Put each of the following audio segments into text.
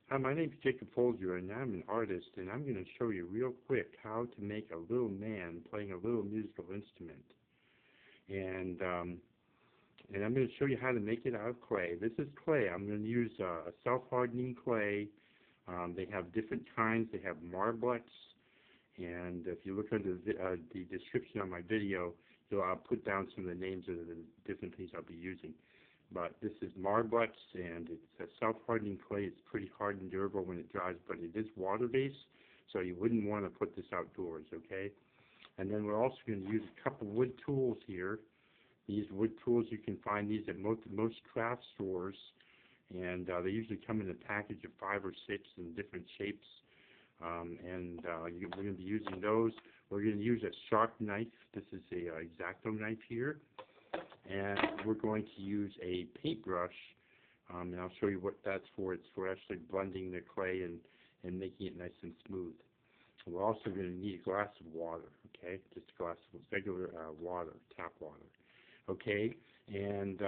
Hi, my name is Jacob Folger, and I'm an artist, and I'm going to show you real quick how to make a little man playing a little musical instrument. And um, and I'm going to show you how to make it out of clay. This is clay. I'm going to use a self-hardening clay. They have different kinds. They have Marblex, and if you look under the description of my video, I'll put down some of the names of the different things I'll be using. But this is Marblex, and it's a self-hardening clay. It's pretty hard and durable when it dries, but it is water-based, so you wouldn't want to put this outdoors, okay? And then we're also going to use a couple wood tools here. These wood tools, you can find these at most craft stores, and they usually come in a package of 5 or 6 in different shapes. We're going to be using those. We're going to use a sharp knife. This is a X-Acto knife here. And we're going to use a paintbrush, and I'll show you what that's for. It's for actually blending the clay and making it nice and smooth. We're also going to need a glass of water, okay? Just a glass of regular water, tap water, okay? And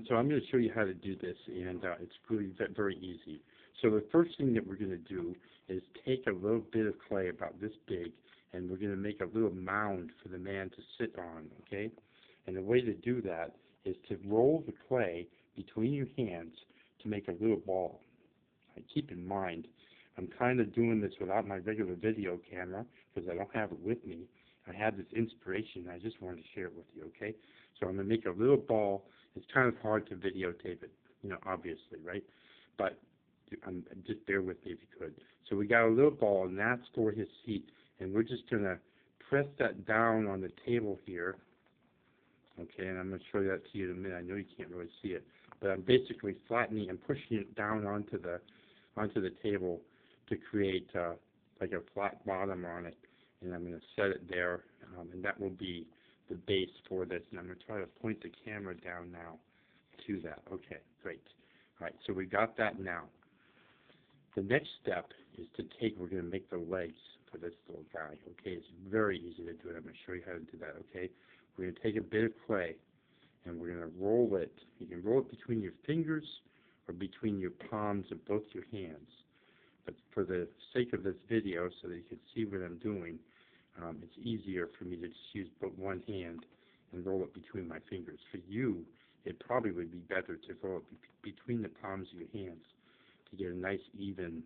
so I'm going to show you how to do this, and it's really very easy. So the first thing that we're going to do is take a little bit of clay about this big, and we're going to make a little mound for the man to sit on, okay? And the way to do that is to roll the clay between your hands to make a little ball. Keep in mind, I'm kind of doing this without my regular video camera because I don't have it with me. I had this inspiration, and I just wanted to share it with you, okay? So I'm going to make a little ball. It's kind of hard to videotape it, obviously, right? But just bear with me if you could. So we got a little ball, and that's for his seat. And we're just going to press that down on the table here. Okay, and I'm going to show that to you in a minute. I know you can't really see it, but I'm basically flattening and pushing it down onto the table to create like a flat bottom on it. And I'm going to set it there, and that will be the base for this. And I'm going to try to point the camera down now to that. Okay, great. All right, so we got that now. The next step is we're going to make the legs for this little guy. Okay, it's very easy to do it. I'm going to show you how to do that. Okay. We're going to take a bit of clay, and we're going to roll it. You can roll it between your fingers or between your palms of both your hands. But for the sake of this video, so that you can see what I'm doing, it's easier for me to just use one hand and roll it between my fingers. For you, it probably would be better to roll it between the palms of your hands to get a nice even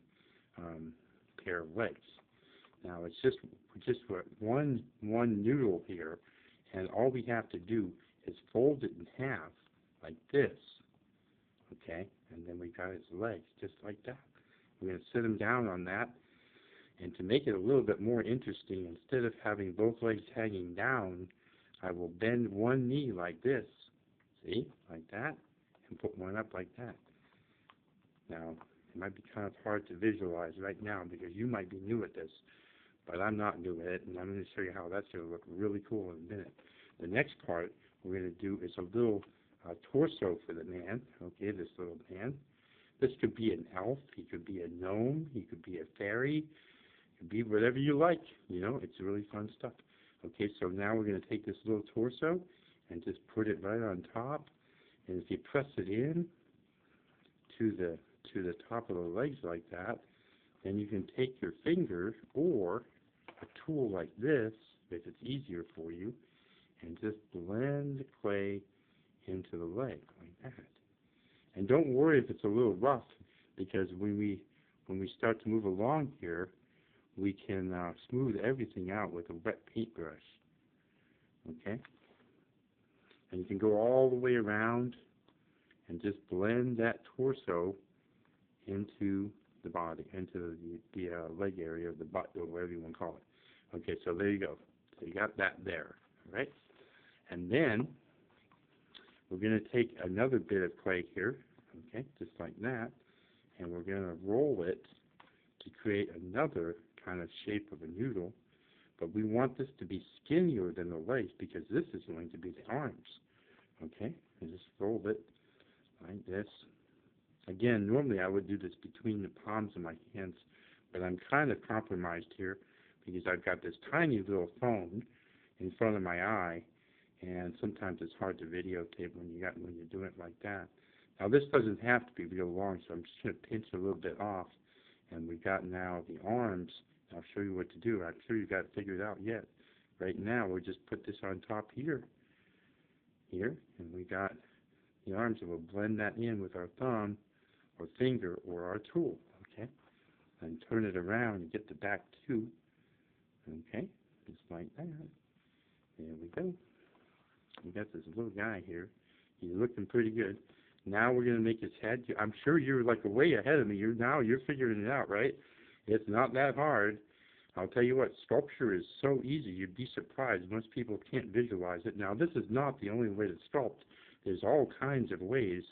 pair of legs. Now it's just one noodle here. And all we have to do is fold it in half like this, okay? And then we got his legs just like that. We're going to sit him down on that. And to make it a little bit more interesting, instead of having both legs hanging down, I will bend one knee like this, see, like that, and put one up like that. Now, it might be kind of hard to visualize right now because you might be new at this. But I'm not new at it, and I'm going to show you how that's going to look really cool in a minute. The next part we're going to do is a little torso for the man, okay, this little man. This could be an elf, he could be a gnome, he could be a fairy, it could be whatever you like, it's really fun stuff. Okay, so now we're going to take this little torso and just put it right on top, and if you press it in to the top of the legs like that, then you can take your finger or a tool like this, if it's easier for you, and just blend the clay into the leg like that. And don't worry if it's a little rough, because when we start to move along here, we can smooth everything out with a wet paintbrush. Okay? And you can go all the way around and just blend that torso into the body, into the leg area, the butt, or whatever you want to call it. Okay, so there you go. So you got that there, right? And then we're going to take another bit of clay here, okay, just like that, and we're going to roll it to create another kind of shape of a noodle. But we want this to be skinnier than the legs because this is going to be the arms. Okay, and just roll it like this. Again, normally I would do this between the palms of my hands, but I'm kind of compromised here because I've got this tiny little phone in front of my eye, and sometimes it's hard to videotape when you're doing it like that. Now this doesn't have to be real long, so I'm just going to pinch a little bit off. And we got now the arms. I'll show you what to do. I'm sure you got it figured out yet. Right now, we'll just put this on top here, and we got the arms, and we'll blend that in with our thumb or finger or our tool, okay? And turn it around and get the back too, okay? Just like that. There we go. We got this little guy here. He's looking pretty good. Now we're going to make his head. I'm sure you're like way ahead of me. You're figuring it out, right? It's not that hard. I'll tell you what, sculpture is so easy. You'd be surprised. Most people can't visualize it. Now, this is not the only way to sculpt. There's all kinds of ways,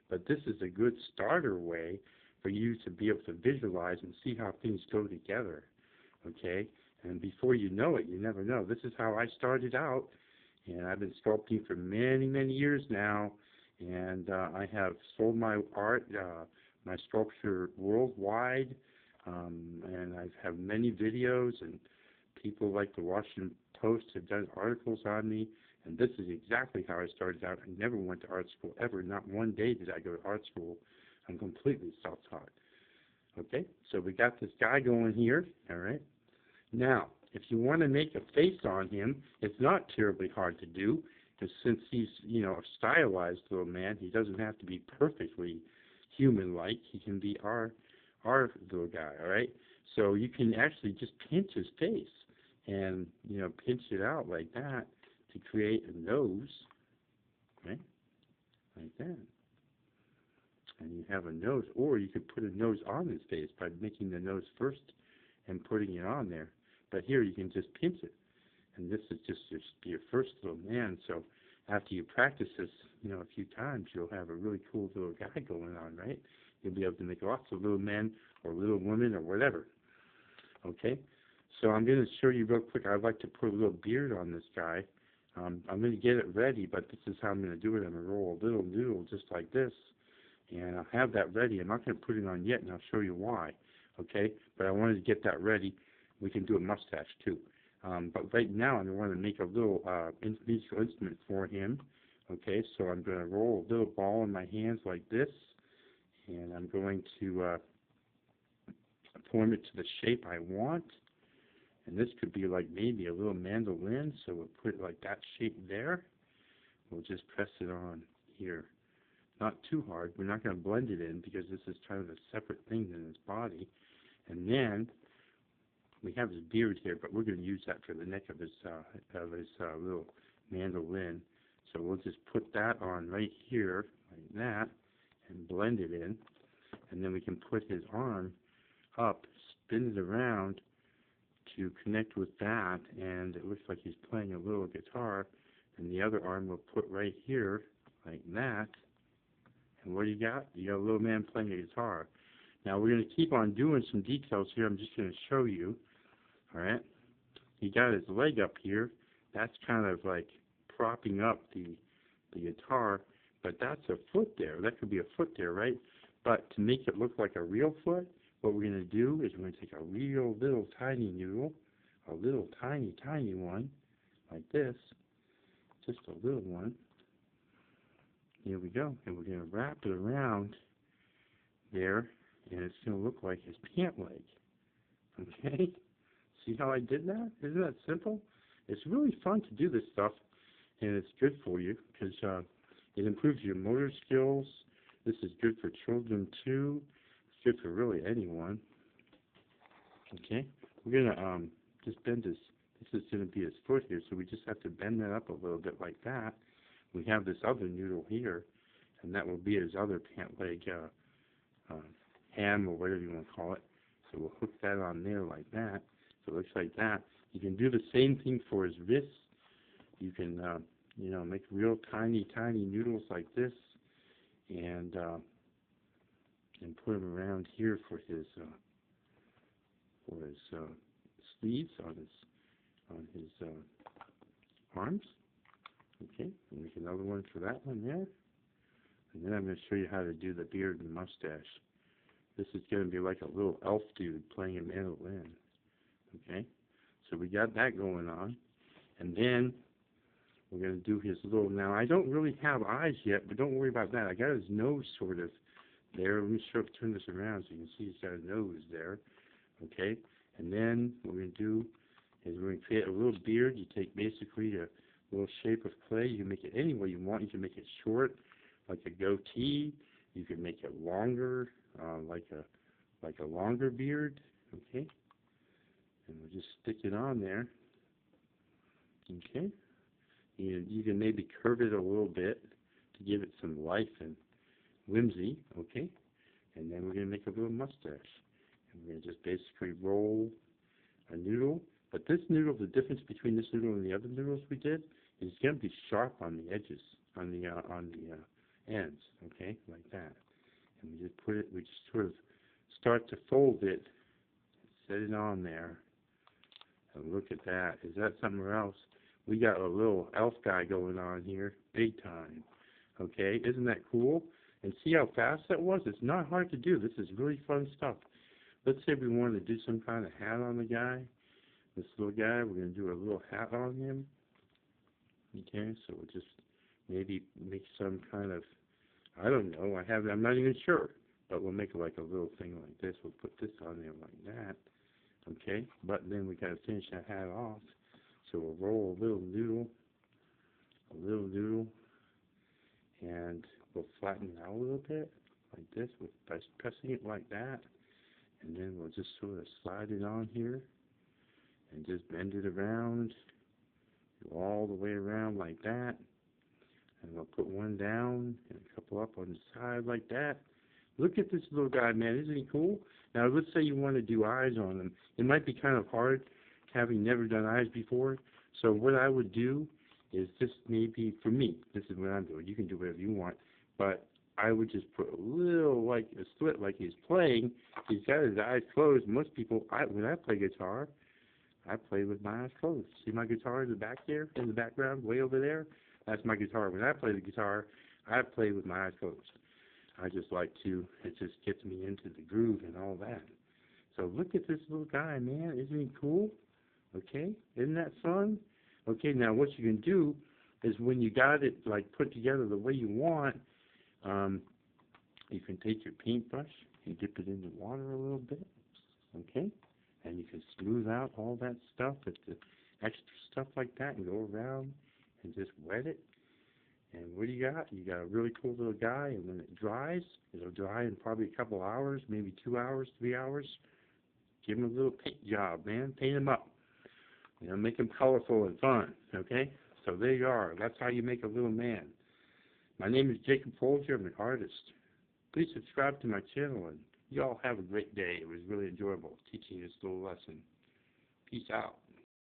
but this is a good starter way for you to be able to visualize and see how things go together, okay? And before you know it, you never know. This is how I started out, and I've been sculpting for many, many years now, and I have sold my art, my sculpture worldwide, and I have many videos, and people like the Washington Post have done articles on me, and this is exactly how I started out. I never went to art school, ever. Not one day did I go to art school. I'm completely self-taught. Okay, so we got this guy going here, all right? Now, if you want to make a face on him, it's not terribly hard to do, because since he's, a stylized little man, he doesn't have to be perfectly human-like. He can be our little guy, all right? So you can actually just pinch his face and, pinch it out like that to create a nose, right? Like that. And you have a nose, or you could put a nose on his face by making the nose first and putting it on there. But here you can just pinch it. And this is just your first little man. So after you practice this, a few times, you'll have a really cool little guy going on, right? You'll be able to make lots of little men or little women or whatever. Okay? So I'm going to show you real quick. I'd like to put a little beard on this guy. I'm going to get it ready, but this is how I'm going to do it. I'm going to roll a little noodle just like this. And I'll have that ready. I'm not going to put it on yet, and I'll show you why. Okay? But I wanted to get that ready. We can do a mustache, too. But right now, I want to make a little musical instrument for him. Okay? So I'm going to roll a little ball in my hands like this. And I'm going to form it to the shape I want. And this could be like maybe a little mandolin. So we'll put it like that shape there. We'll just press it on here. Not too hard. We're not going to blend it in because this is kind of a separate thing than his body. And then we have his beard here, but we're going to use that for the neck of his little mandolin. So we'll just put that on right here like that and blend it in. And then we can put his arm up, spin it around to connect with that, and it looks like he's playing a little guitar. And the other arm we'll put right here like that. And what do you got? You got a little man playing a guitar. Now we're going to keep on doing some details here. I'm just going to show you. All right. He got his leg up here. That's kind of like propping up the guitar. But that's a foot there. That could be a foot there, right? But to make it look like a real foot, what we're going to do is we're going to take a real little tiny noodle, a little tiny, tiny one, like this, just a little one. Here we go. And we're going to wrap it around there, and it's going to look like his pant leg. Okay? See how I did that? Isn't that simple? It's really fun to do this stuff, and it's good for you because it improves your motor skills. This is good for children, too. It's good for really anyone. Okay? We're going to just bend this. This is going to be his foot here, so we just have to bend that up a little bit like that. We have this other noodle here, and that will be his other pant leg ham or whatever you want to call it. So we'll hook that on there like that. So it looks like that. You can do the same thing for his wrists. You can, make real tiny, tiny noodles like this, and put them around here for his sleeves on his arms. Okay, and make another one for that one there. And then I'm going to show you how to do the beard and mustache. This is going to be like a little elf dude playing a mandolin. Okay, so we got that going on. And then We're going to do his little, now I don't really have eyes yet, but don't worry about that. I got his nose sort of there. Let me turn this around so you can see he's got a nose there. Okay, and then what we're going to do is we're going to create a little beard. You take basically a little shape of clay. You can make it any way you want. You can make it short, like a goatee. You can make it longer, like a longer beard. Okay, and we'll just stick it on there. Okay, you can maybe curve it a little bit to give it some life and whimsy. Okay, and then we're going to make a little mustache. And we're going to just basically roll a noodle. But this noodle, the difference between this noodle and the other noodles we did, is it's going to be sharp on the edges, on the ends, okay, like that. And we just sort of start to fold it, set it on there, and look at that. Is that somewhere else? We got a little elf guy going on here, big time, okay? Isn't that cool? And see how fast that was? It's not hard to do. This is really fun stuff. Let's say we wanted to do some kind of hat on the guy. This little guy, we're going to do a little hat on him. Okay, so we'll just maybe make some kind of, I don't know, I'm not even sure. But we'll make it like a little thing like this. We'll put this on there like that. Okay, but then we got to finish that hat off. So we'll roll a little noodle, and we'll flatten it out a little bit, like this, by pressing it like that. And then we'll just sort of slide it on here and just bend it around, go all the way around like that. And we'll put one down and a couple up on the side like that. Look at this little guy, man. Isn't he cool? Now, let's say you want to do eyes on him. It might be kind of hard having never done eyes before. So what I would do is just maybe, for me, this is what I'm doing. You can do whatever you want. But I would just put a little, like a slit, like he's playing. He's got his eyes closed. Most people, when I play guitar, I play with my eyes closed. See my guitar in the back there, in the background, way over there? That's my guitar. When I play the guitar, I play with my eyes closed. I just like to, it just gets me into the groove and all that. So look at this little guy, man. Isn't he cool? Okay, isn't that fun? Okay, now what you can do is when you got it like put together the way you want, you can take your paintbrush and dip it in the water a little bit, okay? And you can smooth out all that stuff, the extra stuff like that, and go around and just wet it. And what do you got? You got a really cool little guy, and when it dries, it'll dry in probably a couple hours, maybe 2 hours, 3 hours. Give him a little paint job, man. Paint him up. You know, make him colorful and fun, okay? So there you are. That's how you make a little man. My name is Jacob Folger. I'm an artist. Please subscribe to my channel, and you all have a great day. It was really enjoyable teaching this little lesson. Peace out.